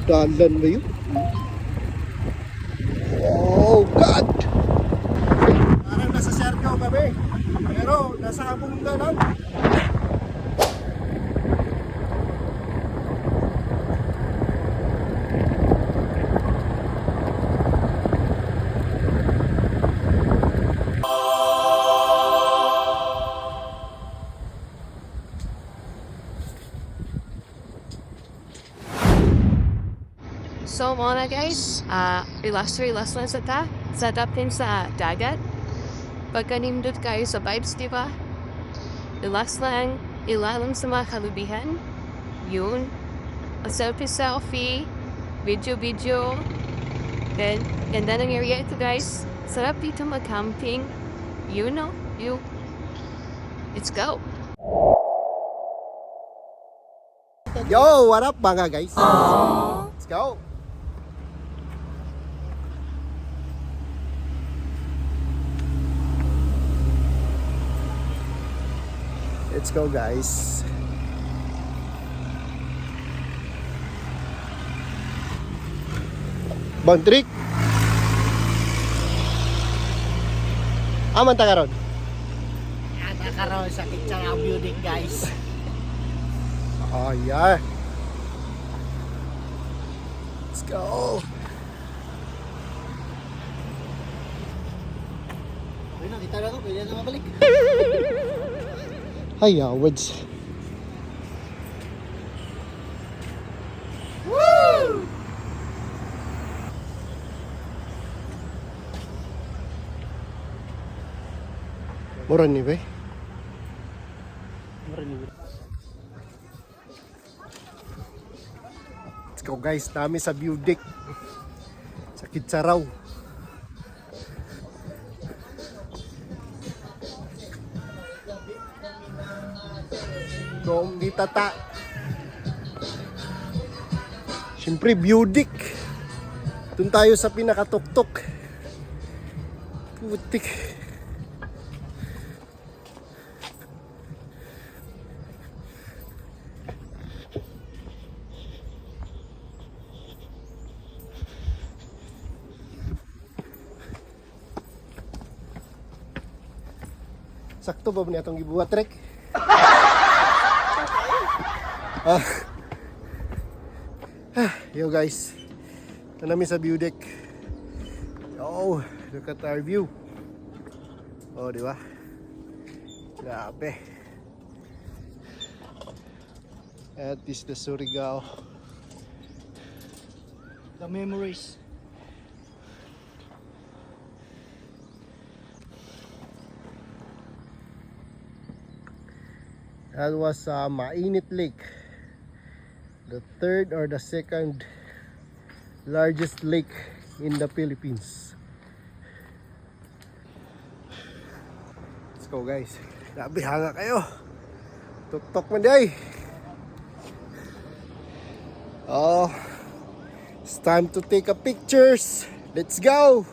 Dalan ba yun? Oh God! Parang nasa Siargao kami. Pero nasa Abunda lang. So muna guys, relax lang sa ta. Setup din sa dagat. Pagkanimdot kayo sa vibes, di ba? Relax lang, ilalim sa mga kalubihan. Yun. Selfie, video. Then, ganda ng area ito guys. Sarap dito mag-camping. You know, Let's go! Yo, what up mga guys? Let's go! Let's go guys. Bondrik. Aman ta karon. Ata karon sa Kitchen Building guys. Oh yeah. Let's go. Ayun na, kita na to, pwede na mabalik. Hi, Awads. Woo! Mura ni ba? Let's go guys, dami sa view deck. Sa Kitsaraw. Kung di tata. Siyempre view deck. Doon tayo sa pinakatuktok. Putik. Sakto ba niya itong gibuhat, Rek? Yo guys, ito namin sa view deck. Yo, look at our view. Oh, di ba? Grabe. At is the Surigao. The memories. That was Mainit Lake, the third or the second largest lake in the Philippines. Let's go guys. Grabe, hanga kayo. Tuktok mo day. Oh, it's time to take a pictures. Let's go.